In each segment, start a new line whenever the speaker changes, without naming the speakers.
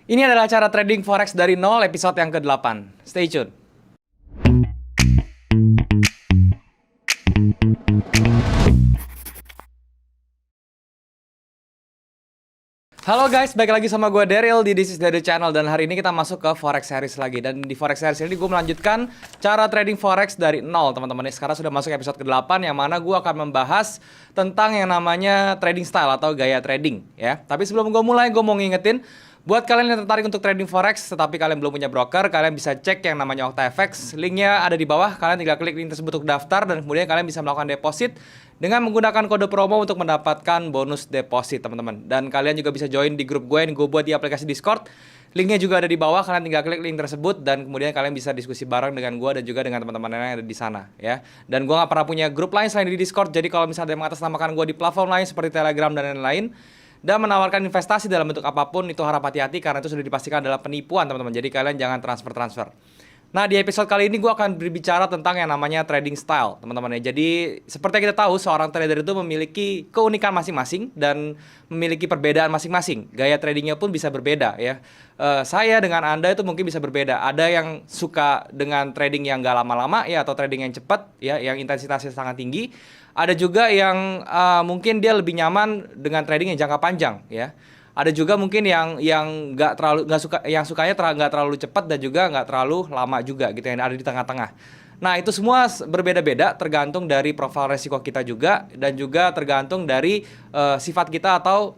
Ini adalah cara trading forex dari nol episode yang ke-8. Stay tune. Halo guys, balik lagi sama gue Daryl di This is Daryl Channel. Dan hari ini kita masuk ke Forex Series lagi. Dan di Forex Series ini gue melanjutkan cara trading Forex dari nol, teman-teman. Sekarang sudah masuk episode ke-8, yang mana gue akan membahas tentang yang namanya trading style atau gaya trading, ya. Tapi sebelum gue mulai, gue mau ngingetin buat kalian yang tertarik untuk trading forex tetapi kalian belum punya broker, kalian bisa cek yang namanya OctaFX. Linknya ada di bawah, kalian tinggal klik link tersebut untuk daftar dan kemudian kalian bisa melakukan deposit dengan menggunakan kode promo untuk mendapatkan bonus deposit, teman-teman. Dan kalian juga bisa join di grup gue yang gue buat di aplikasi Discord. Linknya juga ada di bawah, kalian tinggal klik link tersebut dan kemudian kalian bisa diskusi bareng dengan gue dan juga dengan teman-teman yang ada di sana, ya. Dan gue nggak pernah punya grup lain selain di Discord, jadi kalau misalnya ada yang mengatasnamakan gue di platform lain seperti Telegram dan lain-lain dan menawarkan investasi dalam bentuk apapun, itu harap hati-hati karena itu sudah dipastikan adalah penipuan, teman-teman. Jadi kalian jangan transfer. Nah, di episode kali ini gue akan berbicara tentang yang namanya trading style, teman-teman ya. Jadi seperti yang kita tahu, seorang trader itu memiliki keunikan masing-masing dan memiliki perbedaan masing-masing. Gaya tradingnya pun bisa berbeda, ya. Saya dengan Anda itu mungkin bisa berbeda. Ada yang suka dengan trading yang gak lama-lama, ya, atau trading yang cepat, ya, yang intensitasnya sangat tinggi. Ada juga yang mungkin dia lebih nyaman dengan trading yang jangka panjang, ya. Ada juga mungkin yang sukanya nggak terlalu cepat dan juga nggak terlalu lama juga gitu, yang ada di tengah-tengah. Nah, itu semua berbeda-beda tergantung dari profil resiko kita juga dan juga tergantung dari sifat kita atau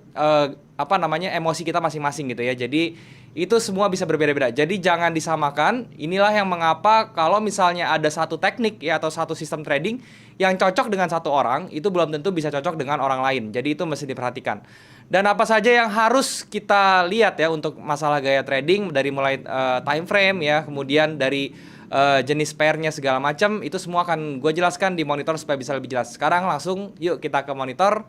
emosi kita masing-masing gitu ya. Jadi itu semua bisa berbeda-beda. Jadi jangan disamakan. Inilah yang mengapa kalau misalnya ada satu teknik ya atau satu sistem trading yang cocok dengan satu orang, itu belum tentu bisa cocok dengan orang lain. Jadi itu mesti diperhatikan. Dan apa saja yang harus kita lihat ya untuk masalah gaya trading, dari mulai time frame ya, kemudian dari jenis pairnya segala macam, itu semua akan gue jelaskan di monitor supaya bisa lebih jelas. Sekarang langsung yuk kita ke monitor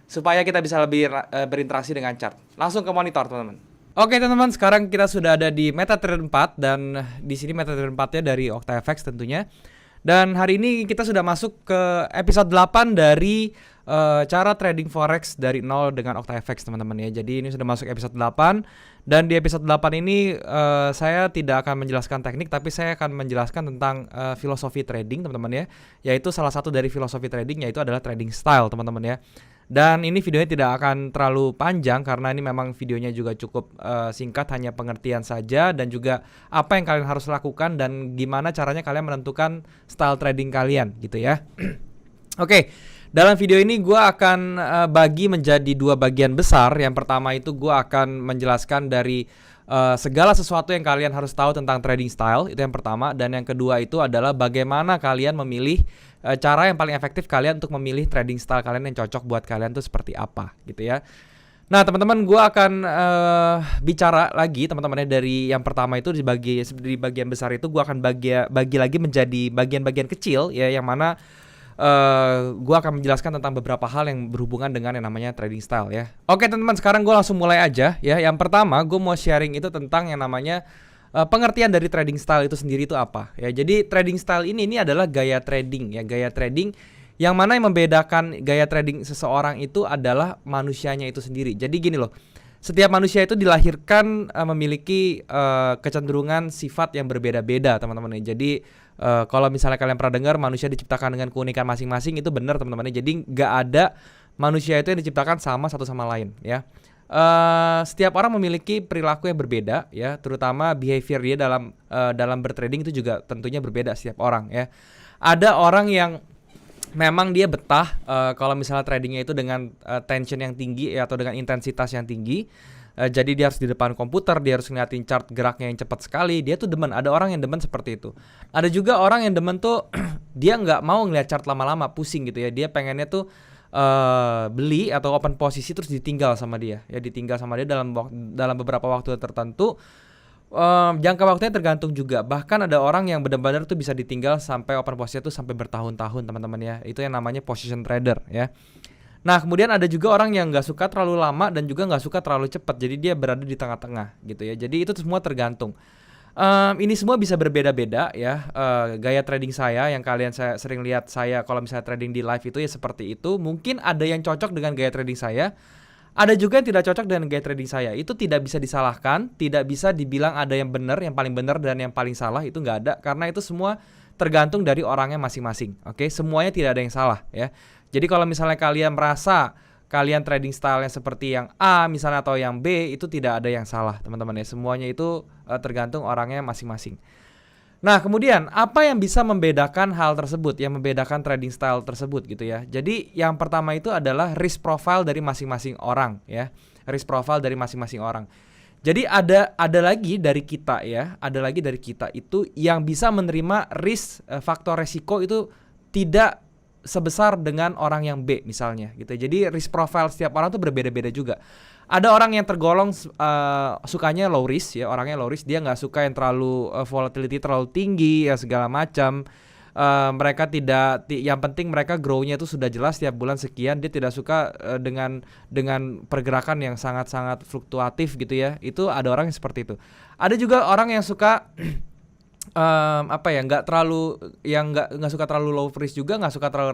supaya kita bisa lebih berinteraksi dengan chart. Langsung ke monitor, teman-teman. Oke teman-teman, sekarang kita sudah ada di MetaTrader 4 dan di sini MetaTrader 4-nya dari OctaFX tentunya. Dan hari ini kita sudah masuk ke episode 8 dari cara trading forex dari nol dengan OctaFX, teman-teman ya. Jadi ini sudah masuk episode 8 dan di episode 8 ini saya tidak akan menjelaskan teknik, tapi saya akan menjelaskan tentang filosofi trading, teman-teman ya. Yaitu salah satu dari filosofi trading yaitu adalah trading style, teman-teman ya. Dan ini videonya tidak akan terlalu panjang karena ini memang videonya juga cukup singkat, hanya pengertian saja dan juga apa yang kalian harus lakukan dan gimana caranya kalian menentukan style trading kalian gitu ya. Oke, dalam video ini gue akan bagi menjadi dua bagian besar. Yang pertama itu gue akan menjelaskan dari segala sesuatu yang kalian harus tahu tentang trading style, itu yang pertama. Dan yang kedua itu adalah bagaimana kalian memilih cara yang paling efektif kalian untuk memilih trading style kalian yang cocok buat kalian tuh seperti apa gitu ya. Nah teman-teman, gue akan bicara lagi teman-teman ya, dari yang pertama itu di bagian besar itu gue akan bagi lagi menjadi bagian-bagian kecil ya, yang mana gue akan menjelaskan tentang beberapa hal yang berhubungan dengan yang namanya trading style ya. Oke teman-teman, sekarang gue langsung mulai aja ya. Yang pertama gue mau sharing itu tentang yang namanya pengertian dari trading style itu sendiri itu apa ya. Jadi trading style ini adalah gaya trading ya, gaya trading yang mana yang membedakan gaya trading seseorang itu adalah manusianya itu sendiri. Jadi gini loh, setiap manusia itu dilahirkan memiliki kecenderungan sifat yang berbeda-beda, teman-teman ya. Jadi kalau misalnya kalian pernah dengar manusia diciptakan dengan keunikan masing-masing, itu benar teman-teman ya. Jadi nggak ada manusia itu yang diciptakan sama satu sama lain ya. Setiap orang memiliki perilaku yang berbeda ya, terutama behavior dia dalam bertrading itu juga tentunya berbeda setiap orang ya. Ada orang yang memang dia betah kalau misalnya tradingnya itu dengan tension yang tinggi ya, atau dengan intensitas yang tinggi. Jadi dia harus di depan komputer, dia harus ngeliatin chart geraknya yang cepat sekali. Dia tuh demen, ada orang yang demen seperti itu. Ada juga orang yang demen tuh dia nggak mau ngeliat chart lama-lama, pusing gitu ya. Dia pengennya tuh beli atau open posisi terus ditinggal sama dia ya, dalam beberapa waktu tertentu. Jangka waktunya tergantung juga. Bahkan ada orang yang benar-benar tuh bisa ditinggal sampai open posisi tuh sampai bertahun-tahun, teman-teman ya. Itu yang namanya position trader ya. Nah kemudian ada juga orang yang nggak suka terlalu lama dan juga nggak suka terlalu cepat, jadi dia berada di tengah-tengah gitu ya. Jadi itu semua tergantung. Ini semua bisa berbeda-beda ya. Gaya trading saya yang saya sering lihat, saya kalau misalnya trading di live itu ya seperti itu. Mungkin ada yang cocok dengan gaya trading saya, Ada juga yang tidak cocok dengan gaya trading saya. Itu tidak bisa disalahkan, tidak bisa dibilang ada yang benar, yang paling benar dan yang paling salah, itu nggak ada, karena itu semua tergantung dari orangnya masing-masing. Oke, semuanya tidak ada yang salah ya. Jadi kalau misalnya kalian merasa kalian trading style-nya seperti yang A misalnya atau yang B, itu tidak ada yang salah, teman-teman ya. Semuanya itu tergantung orangnya masing-masing. Nah, kemudian apa yang bisa membedakan hal tersebut, yang membedakan trading style tersebut gitu ya. Jadi yang pertama itu adalah risk profile dari masing-masing orang ya. Risk profile dari masing-masing orang. Jadi ada lagi dari kita ya, ada lagi dari kita itu yang bisa menerima risk, faktor resiko itu tidak sebesar dengan orang yang B misalnya gitu. Jadi risk profile setiap orang tuh berbeda-beda juga. Ada orang yang tergolong sukanya low risk ya, orangnya low risk, dia nggak suka yang terlalu volatility terlalu tinggi ya segala macam. Mereka yang penting mereka grow-nya itu sudah jelas tiap bulan sekian. Dia tidak suka dengan pergerakan yang sangat-sangat fluktuatif gitu ya. Itu ada orang yang seperti itu. Ada juga orang yang suka nggak terlalu, yang nggak suka terlalu low risk juga, nggak suka terlalu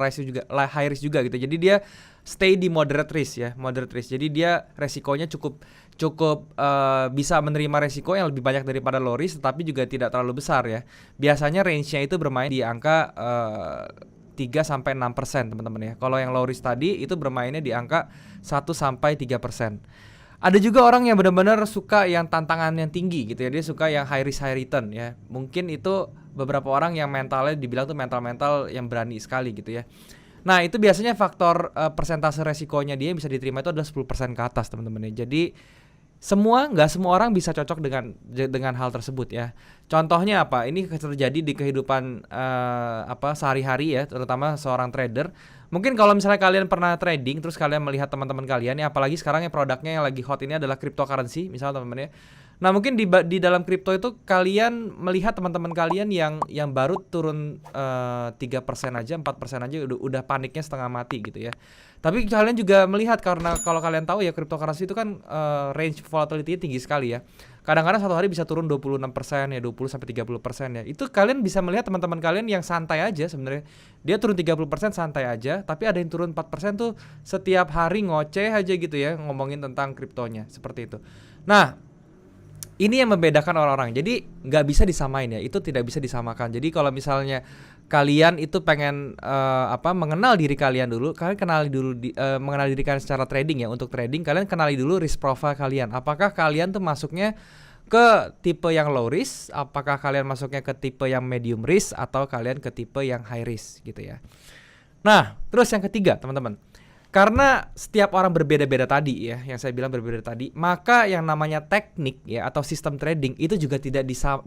high risk juga gitu. Jadi dia stay di moderate risk ya, moderate risk. Jadi dia resikonya cukup bisa menerima resiko yang lebih banyak daripada low risk, tetapi juga tidak terlalu besar ya. Biasanya range-nya itu bermain di angka 3-6% teman-teman ya. Kalau yang low risk tadi itu bermainnya di angka 1-3%. Ada juga orang yang benar-benar suka yang tantangan yang tinggi gitu ya. Dia suka yang high risk high return ya. Mungkin itu beberapa orang yang mentalnya dibilang tuh mental yang berani sekali gitu ya. Nah, itu biasanya faktor persentase resikonya dia yang bisa diterima itu adalah 10% ke atas, teman-teman ya. Jadi nggak semua orang bisa cocok dengan hal tersebut ya. Contohnya apa? Ini terjadi di kehidupan sehari-hari ya, terutama seorang trader. Mungkin kalau misalnya kalian pernah trading terus kalian melihat teman-teman kalian ya, apalagi sekarang yang produknya yang lagi hot ini adalah cryptocurrency misalnya teman-teman ya. Nah, mungkin di dalam kripto itu kalian melihat teman-teman kalian yang baru turun 3% aja, 4% aja udah paniknya setengah mati gitu ya. Tapi kalian juga melihat, karena kalau kalian tahu ya cryptocurrency itu kan range volatility tinggi sekali ya. Kadang-kadang satu hari bisa turun 26% ya, 20-30% ya. Itu kalian bisa melihat teman-teman kalian yang santai aja sebenarnya. Dia turun 30% santai aja, tapi ada yang turun 4% tuh setiap hari ngoceh aja gitu ya, ngomongin tentang kriptonya, seperti itu. Nah, ini yang membedakan orang-orang. Jadi nggak bisa disamain ya, itu tidak bisa disamakan. Jadi kalau misalnya kalian itu pengen mengenal diri kalian dulu, kalian kenali dulu mengenal diri kalian secara trading ya. Untuk trading kalian kenali dulu risk profile kalian. Apakah kalian tuh masuknya ke tipe yang low risk, apakah kalian masuknya ke tipe yang medium risk, atau kalian ke tipe yang high risk gitu ya. Nah, terus yang ketiga teman-teman, karena setiap orang berbeda-beda tadi ya, yang saya bilang berbeda tadi, maka yang namanya teknik ya atau sistem trading itu juga tidak bisa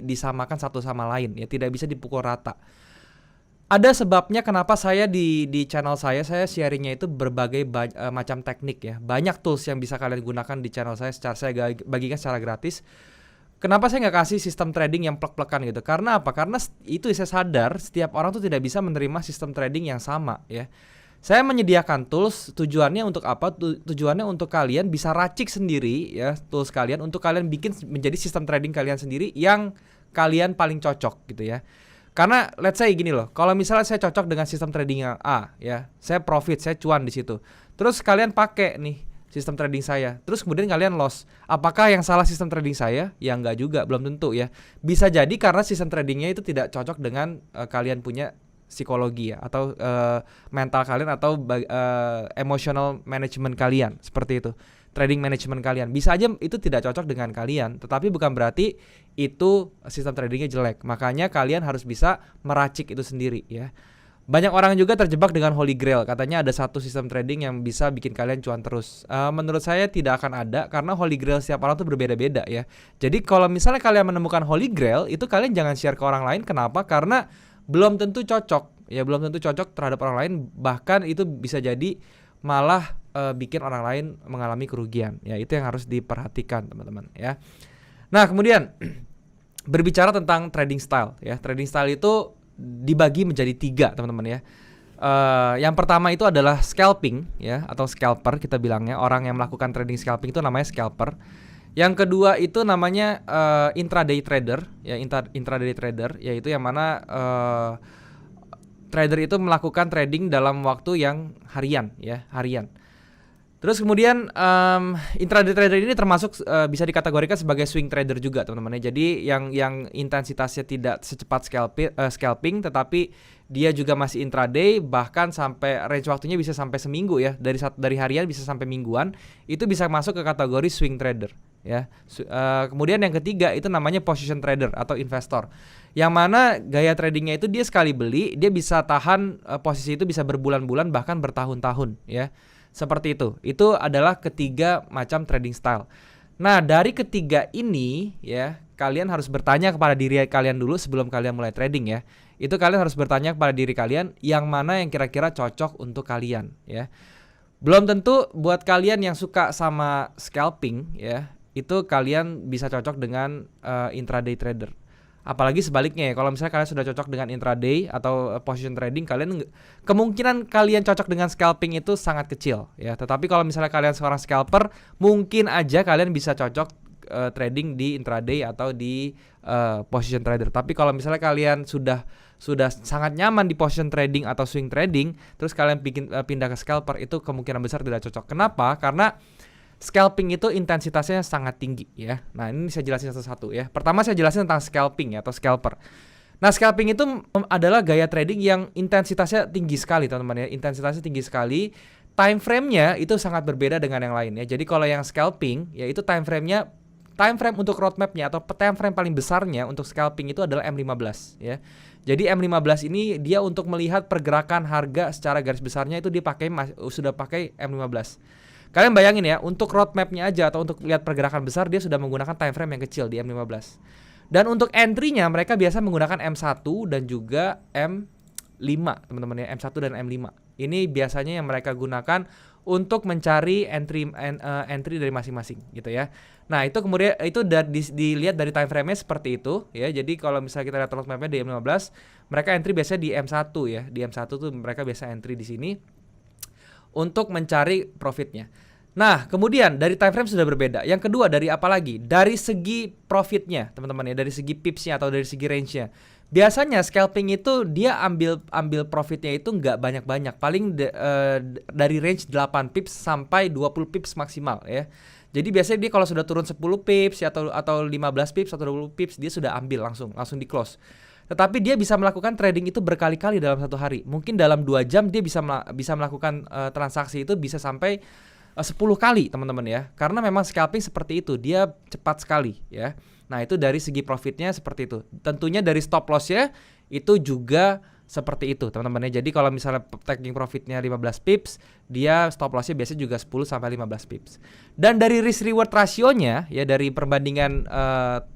disamakan satu sama lain ya, tidak bisa dipukul rata. Ada sebabnya kenapa saya di channel saya sharingnya itu berbagai macam teknik ya. Banyak tools yang bisa kalian gunakan di channel saya bagikan secara gratis. Kenapa saya nggak kasih sistem trading yang plek-plekan gitu? Karena apa? Karena itu saya sadar setiap orang tuh tidak bisa menerima sistem trading yang sama ya. Saya menyediakan tools, tujuannya untuk apa? Tujuannya untuk kalian bisa racik sendiri ya tools kalian, untuk kalian bikin menjadi sistem trading kalian sendiri yang kalian paling cocok gitu ya. Karena let's say gini loh, kalau misalnya saya cocok dengan sistem trading yang A ya, saya profit, saya cuan di situ. Terus kalian pakai nih sistem trading saya, terus kemudian kalian loss. Apakah yang salah sistem trading saya? Ya enggak juga, belum tentu ya. Bisa jadi karena sistem tradingnya itu tidak cocok dengan kalian punya psikologi ya, atau mental kalian, atau emotional management kalian, seperti itu. Trading management kalian bisa aja itu tidak cocok dengan kalian, tetapi bukan berarti itu sistem tradingnya jelek. Makanya kalian harus bisa meracik itu sendiri ya. Banyak orang juga terjebak dengan holy grail, katanya ada satu sistem trading yang bisa bikin kalian cuan terus. Menurut saya tidak akan ada, karena holy grail setiap orang tuh berbeda-beda ya. Jadi kalau misalnya kalian menemukan holy grail, itu kalian jangan share ke orang lain. Kenapa? Karena belum tentu cocok ya, belum tentu cocok terhadap orang lain, bahkan itu bisa jadi malah bikin orang lain mengalami kerugian ya. Itu yang harus diperhatikan teman-teman ya. Nah, kemudian berbicara tentang trading style ya, trading style itu dibagi menjadi 3 teman-teman ya. Yang pertama itu adalah scalping ya, atau scalper kita bilangnya. Orang yang melakukan trading scalping itu namanya scalper. Yang kedua itu namanya intraday trader ya, intraday trader, yaitu yang mana trader itu melakukan trading dalam waktu yang harian ya, harian. Terus kemudian intraday trader ini termasuk bisa dikategorikan sebagai swing trader juga teman-teman ya. Jadi yang intensitasnya tidak secepat scalping, tetapi dia juga masih intraday, bahkan sampai range waktunya bisa sampai seminggu ya, dari harian bisa sampai mingguan, itu bisa masuk ke kategori swing trader ya. Kemudian yang ketiga itu namanya position trader atau investor, yang mana gaya tradingnya itu dia sekali beli dia bisa tahan posisi itu bisa berbulan-bulan bahkan bertahun-tahun ya. Seperti itu. Itu adalah ketiga macam trading style. Nah, dari ketiga ini ya, kalian harus bertanya kepada diri kalian dulu sebelum kalian mulai trading ya. Itu kalian harus bertanya kepada diri kalian yang mana yang kira-kira cocok untuk kalian ya. Belum tentu buat kalian yang suka sama scalping ya, itu kalian bisa cocok dengan intraday trader. Apalagi sebaliknya ya, kalau misalnya kalian sudah cocok dengan intraday atau position trading, kemungkinan kalian cocok dengan scalping itu sangat kecil ya. Tetapi kalau misalnya kalian seorang scalper, mungkin aja kalian bisa cocok trading di intraday atau di position trader. Tapi kalau misalnya kalian sudah sangat nyaman di position trading atau swing trading, terus kalian pindah ke scalper, itu kemungkinan besar tidak cocok. Kenapa? Karena scalping itu intensitasnya sangat tinggi ya. Nah, ini saya jelasin satu-satu ya. Pertama saya jelasin tentang scalping ya, atau scalper. Nah, scalping itu adalah gaya trading yang intensitasnya tinggi sekali teman-teman ya. Intensitasnya tinggi sekali. Time frame-nya itu sangat berbeda dengan yang lain ya. Jadi kalau yang scalping ya itu time frame untuk roadmap-nya atau time frame paling besarnya untuk scalping itu adalah M15 ya. Jadi M15 ini dia untuk melihat pergerakan harga secara garis besarnya itu sudah pakai M15. Kalian bayangin ya, untuk roadmap-nya aja atau untuk lihat pergerakan besar dia sudah menggunakan time frame yang kecil di M15. Dan untuk entry-nya mereka biasa menggunakan M1 dan juga M5 teman-teman ya, M1 dan M5. Ini biasanya yang mereka gunakan untuk mencari entry dari masing-masing gitu ya. Nah, itu kemudian itu dilihat dari time frame-nya seperti itu ya. Jadi kalau misalnya kita lihat roadmap-nya di M15, mereka entry biasanya di M1 ya. Di M1 tuh mereka biasa entry di sini untuk mencari profitnya. Nah, kemudian dari time frame sudah berbeda. Yang kedua dari apa lagi? Dari segi profitnya, teman-teman ya, dari segi pipsnya atau dari segi range-nya. Biasanya scalping itu dia ambil profitnya itu nggak banyak-banyak, paling dari range 8 pips sampai 20 pips maksimal ya. Jadi biasanya dia kalau sudah turun 10 pips ya, atau 15 pips atau 20 pips dia sudah ambil langsung di close. Tetapi dia bisa melakukan trading itu berkali-kali dalam satu hari. Mungkin dalam 2 jam dia bisa melakukan transaksi itu bisa sampai 10 kali teman-teman ya. Karena memang scalping seperti itu, dia cepat sekali ya. Nah, itu dari segi profitnya seperti itu. Tentunya dari stop loss-nya itu juga seperti itu teman-teman ya. Jadi kalau misalnya taking profitnya 15 pips, dia stop loss-nya biasanya juga 10 sampai 15 pips. Dan dari risk reward rasionya ya, dari perbandingan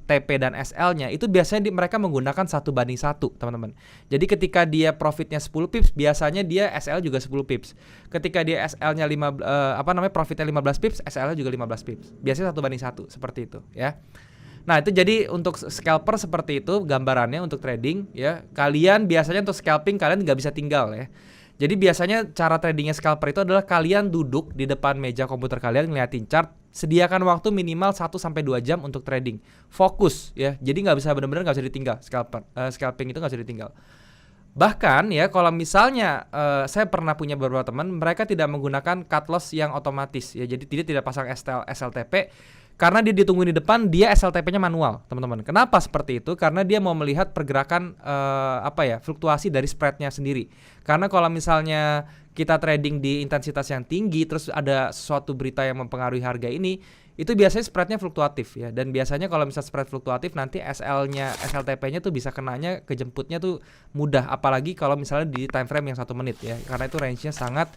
TP dan SL-nya itu biasanya mereka menggunakan 1:1 teman-teman. Jadi ketika dia profitnya 10 pips, biasanya dia SL juga 10 pips. Ketika dia SL-nya profitnya 15 pips, SL-nya juga 15 pips. Biasanya 1:1 seperti itu ya. Nah, itu jadi untuk scalper seperti itu gambarannya untuk trading ya. Kalian biasanya untuk scalping kalian nggak bisa tinggal ya. Jadi biasanya cara tradingnya scalper itu adalah kalian duduk di depan meja komputer kalian ngeliatin chart, sediakan waktu minimal 1-2 jam untuk trading. Fokus ya. Jadi benar-benar nggak bisa ditinggal scalping itu nggak bisa ditinggal. Bahkan ya kalau misalnya saya pernah punya beberapa teman, mereka tidak menggunakan cut loss yang otomatis ya. Jadi tidak pasang SLTP. Karena dia ditungguin di depan, dia SLTP-nya manual, teman-teman. Kenapa seperti itu? Karena dia mau melihat pergerakan fluktuasi dari spread-nya sendiri. Karena kalau misalnya kita trading di intensitas yang tinggi, terus ada suatu berita yang mempengaruhi harga ini, itu biasanya spread-nya fluktuatif ya. Dan biasanya kalau misalnya spread fluktuatif, nanti SLTP-nya tuh bisa kenanya, kejemputnya tuh mudah. Apalagi kalau misalnya di time frame yang 1 menit ya. Karena itu range-nya sangat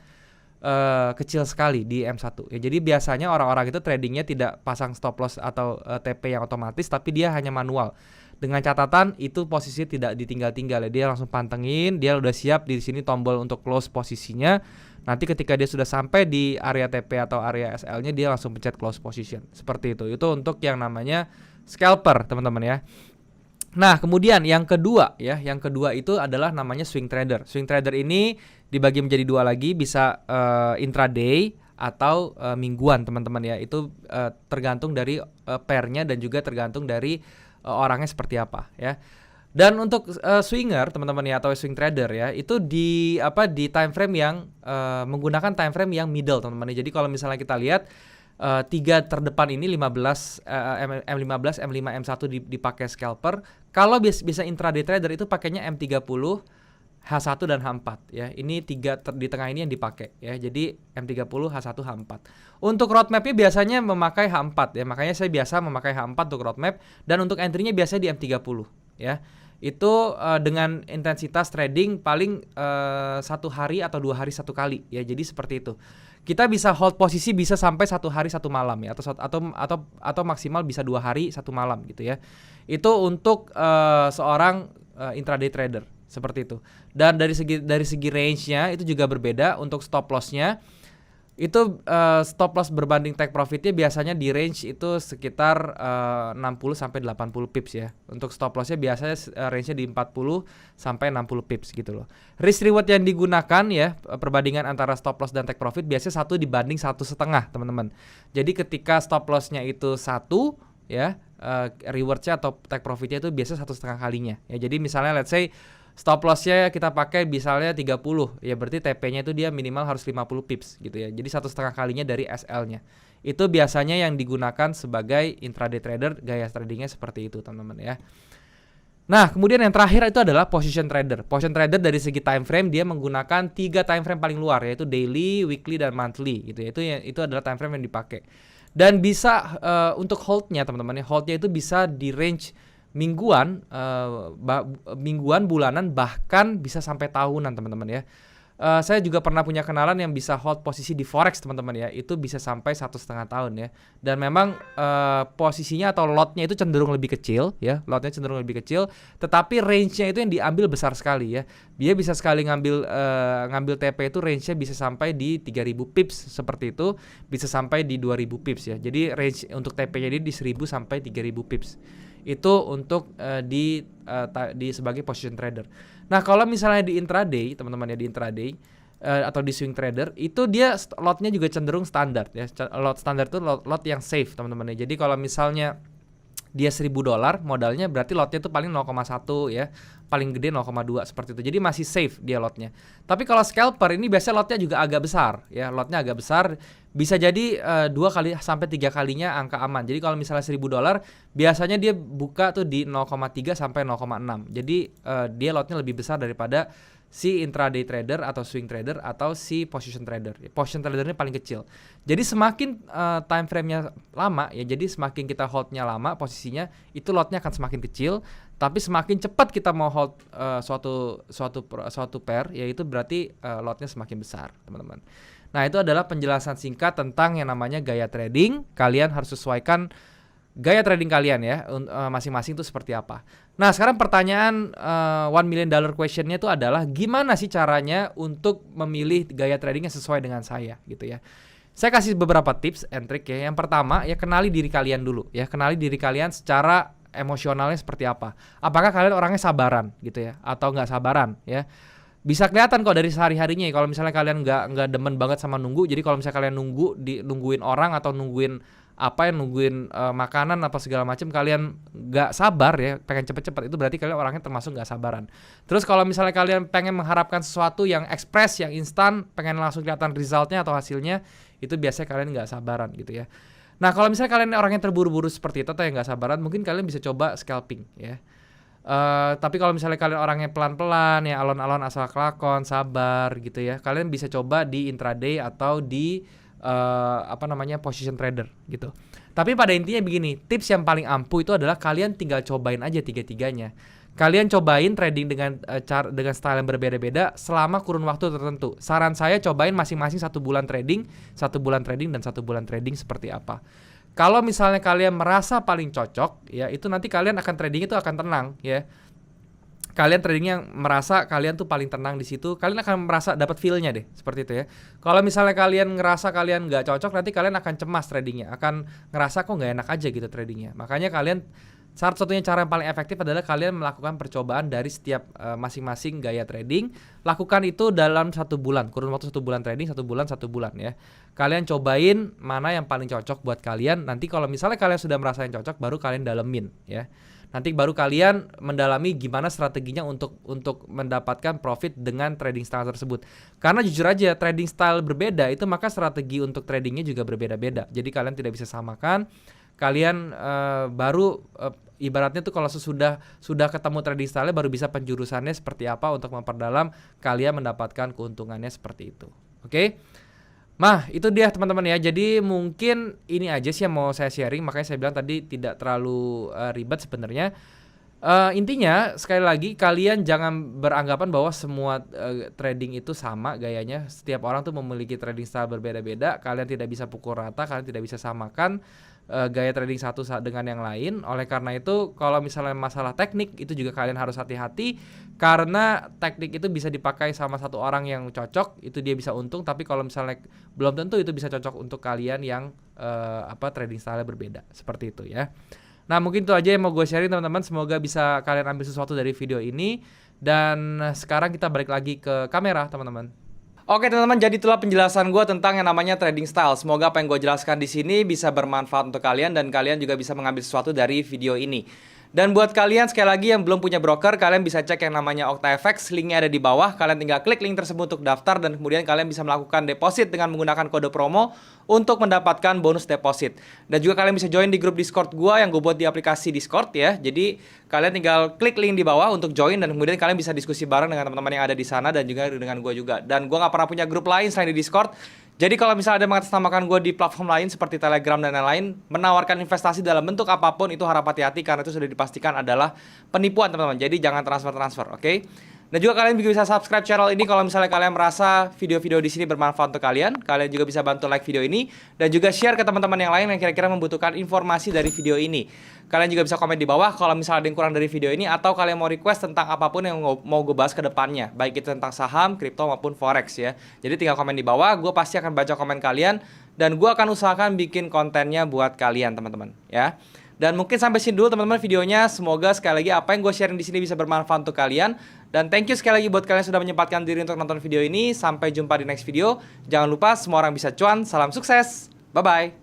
kecil sekali di M1 ya. Jadi biasanya orang-orang itu tradingnya tidak pasang stop loss atau TP yang otomatis, tapi dia hanya manual. Dengan catatan itu posisi tidak ditinggal-tinggal ya. Dia langsung pantengin, dia udah siap di sini tombol untuk close posisinya. Nanti ketika dia sudah sampai di area TP atau area SL-nya, dia langsung pencet close position. Seperti itu. Itu untuk yang namanya scalper, teman-teman ya. Nah, kemudian yang kedua itu adalah namanya swing trader. Swing trader ini dibagi menjadi 2 lagi, bisa intraday atau mingguan, teman-teman ya. Itu tergantung dari pairnya dan juga tergantung dari orangnya seperti apa ya. Dan untuk swinger teman-teman ya atau swing trader ya, itu di time frame yang menggunakan time frame yang middle teman-teman. Jadi kalau misalnya kita lihat tiga terdepan ini 15 M15, M5, M1 dipakai scalper. Kalau bisa intraday trader itu pakainya M30, H1 dan H4 ya. Ini tiga di tengah ini yang dipakai ya. Jadi M30, H1, H4. Untuk roadmapnya biasanya memakai H4 ya. Makanya saya biasa memakai H4 untuk roadmap, dan untuk entry-nya biasanya di M30 ya. Itu dengan intensitas trading paling 1 hari atau 2 hari 1 kali ya. Jadi seperti itu. Kita bisa hold posisi bisa sampai 1 hari 1 malam ya, atau maksimal bisa 2 hari 1 malam gitu ya. Itu untuk seorang intraday trader seperti itu. Dan dari segi range-nya itu juga berbeda. Untuk stop loss-nya itu stop loss berbanding take profit-nya biasanya di range itu sekitar 60 sampai 80 pips ya. Untuk stop loss-nya biasanya range-nya di 40 sampai 60 pips gitu loh. Risk reward yang digunakan ya, perbandingan antara stop loss dan take profit biasanya 1 dibanding 1,5 teman-teman. Jadi ketika stop loss-nya itu 1 ya, reward-nya atau take profit-nya itu biasanya 1,5 kalinya. Ya, jadi misalnya let's say stop loss-nya kita pakai misalnya 30, ya berarti TP-nya itu dia minimal harus 50 pips gitu ya. Jadi 1,5 kalinya dari SL-nya. Itu biasanya yang digunakan sebagai intraday trader, gaya tradingnya seperti itu teman-teman ya. Nah, kemudian yang terakhir itu adalah position trader. Position trader dari segi time frame dia menggunakan 3 time frame paling luar, yaitu daily, weekly, dan monthly gitu ya. Itu adalah time frame yang dipakai. Dan bisa untuk hold-nya teman-teman ya. Hold-nya itu bisa di range mingguan, bulanan, bahkan bisa sampai tahunan teman-teman ya. Saya juga pernah punya kenalan yang bisa hold posisi di forex teman-teman ya, itu bisa sampai 1,5 tahun ya. Dan memang posisinya atau lotnya itu cenderung lebih kecil ya, lotnya cenderung lebih kecil, tetapi range-nya itu yang diambil besar sekali ya. Dia bisa sekali ngambil TP itu range-nya bisa sampai di 3.000 pips seperti itu, bisa sampai di 2.000 pips ya. Jadi range untuk TP-nya di 1.000 sampai 3.000 pips. Itu untuk di sebagai position trader. Nah, kalau misalnya di intraday, teman-teman ya, di intraday atau di swing trader, itu dia lotnya juga cenderung standar ya. Lot standar itu lot yang safe, teman-teman ya. Jadi kalau misalnya dia $1.000 modalnya, berarti lotnya itu paling 0,1 ya, paling gede 0,2 seperti itu. Jadi masih safe dia lotnya. Tapi kalau scalper ini biasanya lotnya juga agak besar ya, lotnya agak besar, bisa jadi 2 kali sampai 3 kalinya angka aman. Jadi kalau misalnya $1.000 biasanya dia buka tuh di 0,3 sampai 0,6. Jadi dia lotnya lebih besar daripada si intraday trader atau swing trader atau si position trader. Position trader ini paling kecil. Jadi semakin time frame-nya lama ya, jadi semakin kita hold-nya lama posisinya, itu lotnya akan semakin kecil. Tapi semakin cepat kita mau hold suatu pair, yaitu berarti lotnya semakin besar, teman-teman. Nah, itu adalah penjelasan singkat tentang yang namanya gaya trading. Kalian harus sesuaikan gaya trading kalian ya, masing-masing itu seperti apa. Nah, sekarang pertanyaan $1 million question-nya itu adalah gimana sih caranya untuk memilih gaya trading yang sesuai dengan saya gitu ya. Saya kasih beberapa tips and trick ya. Yang pertama ya, kenali diri kalian dulu ya. Kenali diri kalian secara emosionalnya seperti apa. Apakah kalian orangnya sabaran gitu ya, atau nggak sabaran ya. Bisa kelihatan kok dari sehari-harinya ya. Kalau misalnya kalian nggak demen banget sama nunggu, jadi kalau misalnya kalian nungguin orang atau nungguin makanan apa segala macam, kalian nggak sabar ya, pengen cepet-cepet, itu berarti kalian orangnya termasuk nggak sabaran. Terus kalau misalnya kalian pengen mengharapkan sesuatu yang ekspres, yang instan, pengen langsung kelihatan resultnya atau hasilnya, itu biasanya kalian nggak sabaran gitu ya. Nah, kalau misalnya kalian orangnya terburu-buru seperti itu atau yang nggak sabaran, mungkin kalian bisa coba scalping ya. Tapi kalau misalnya kalian orangnya pelan-pelan ya, alon-alon asal kelakon, sabar gitu ya, kalian bisa coba di intraday atau di position trader gitu. Tapi pada intinya begini, tips yang paling ampuh itu adalah kalian tinggal cobain aja tiga-tiganya. Kalian cobain trading dengan style yang berbeda-beda selama kurun waktu tertentu. Saran saya cobain masing-masing 1 bulan trading, 1 bulan trading, dan 1 bulan trading seperti apa. Kalau misalnya kalian merasa paling cocok, ya itu nanti kalian akan trading itu akan tenang ya. Kalian tradingnya merasa kalian tuh paling tenang di situ, kalian akan merasa dapat feel-nya deh, seperti itu ya. Kalau misalnya kalian ngerasa kalian nggak cocok, nanti kalian akan cemas tradingnya, akan ngerasa kok nggak enak aja gitu tradingnya. Makanya kalian Satu-satunya cara yang paling efektif adalah kalian melakukan percobaan dari setiap masing-masing gaya trading. Lakukan itu dalam 1 bulan, kurun waktu 1 bulan trading, 1 bulan ya. Kalian cobain mana yang paling cocok buat kalian. Nanti kalau misalnya kalian sudah merasa yang cocok, baru kalian dalemin ya. Nanti baru kalian mendalami gimana strateginya untuk mendapatkan profit dengan trading style tersebut. Karena jujur aja trading style berbeda itu, maka strategi untuk tradingnya juga berbeda-beda. Jadi kalian tidak bisa samakan. Kalian baru ibaratnya tuh kalau sudah ketemu trading style baru bisa penjurusannya seperti apa untuk memperdalam, kalian mendapatkan keuntungannya seperti itu. Oke? Nah, itu dia teman-teman ya. Jadi mungkin ini aja sih yang mau saya sharing, makanya saya bilang tadi tidak terlalu ribet sebenarnya. Intinya sekali lagi kalian jangan beranggapan bahwa semua trading itu sama gayanya. Setiap orang tuh memiliki trading style berbeda-beda. Kalian tidak bisa pukul rata, kalian tidak bisa samakan gaya trading satu dengan yang lain. Oleh karena itu kalau misalnya masalah teknik itu juga kalian harus hati-hati, karena teknik itu bisa dipakai sama satu orang yang cocok, itu dia bisa untung. Tapi kalau misalnya belum tentu itu bisa cocok untuk kalian yang trading style berbeda. Seperti itu ya. Nah mungkin itu aja yang mau gue sharing teman-teman. Semoga bisa kalian ambil sesuatu dari video ini. Dan sekarang kita balik lagi ke kamera teman-teman. Oke teman-teman, jadi itulah penjelasan gue tentang yang namanya trading style. Semoga apa yang gue jelaskan di sini bisa bermanfaat untuk kalian dan kalian juga bisa mengambil sesuatu dari video ini. Dan buat kalian sekali lagi yang belum punya broker, kalian bisa cek yang namanya OctaFX, linknya ada di bawah. Kalian tinggal klik link tersebut untuk daftar dan kemudian kalian bisa melakukan deposit dengan menggunakan kode promo untuk mendapatkan bonus deposit. Dan juga kalian bisa join di grup Discord gua yang gue buat di aplikasi Discord ya. Jadi kalian tinggal klik link di bawah untuk join dan kemudian kalian bisa diskusi bareng dengan teman-teman yang ada di sana dan juga dengan gua juga. Dan gua nggak pernah punya grup lain selain di Discord. Jadi kalau misalnya ada yang mengatasnamakan gue di platform lain seperti Telegram dan lain-lain, menawarkan investasi dalam bentuk apapun, itu harap hati-hati karena itu sudah dipastikan adalah penipuan teman-teman. Jadi jangan transfer-transfer, oke? Dan juga kalian juga bisa subscribe channel ini kalau misalnya kalian merasa video-video di sini bermanfaat untuk kalian. Kalian juga bisa bantu like video ini dan juga share ke teman-teman yang lain yang kira-kira membutuhkan informasi dari video ini. Kalian juga bisa komen di bawah kalau misalnya ada yang kurang dari video ini atau kalian mau request tentang apapun yang mau gue bahas ke depannya, baik itu tentang saham, kripto maupun forex ya. Jadi tinggal komen di bawah, gue pasti akan baca komen kalian dan gue akan usahakan bikin kontennya buat kalian teman-teman ya. Dan mungkin sampai sini dulu teman-teman videonya. Semoga sekali lagi apa yang gue sharing di sini bisa bermanfaat untuk kalian. Dan thank you sekali lagi buat kalian yang sudah menyempatkan diri untuk nonton video ini. Sampai jumpa di next video. Jangan lupa semua orang bisa cuan. Salam sukses. Bye-bye.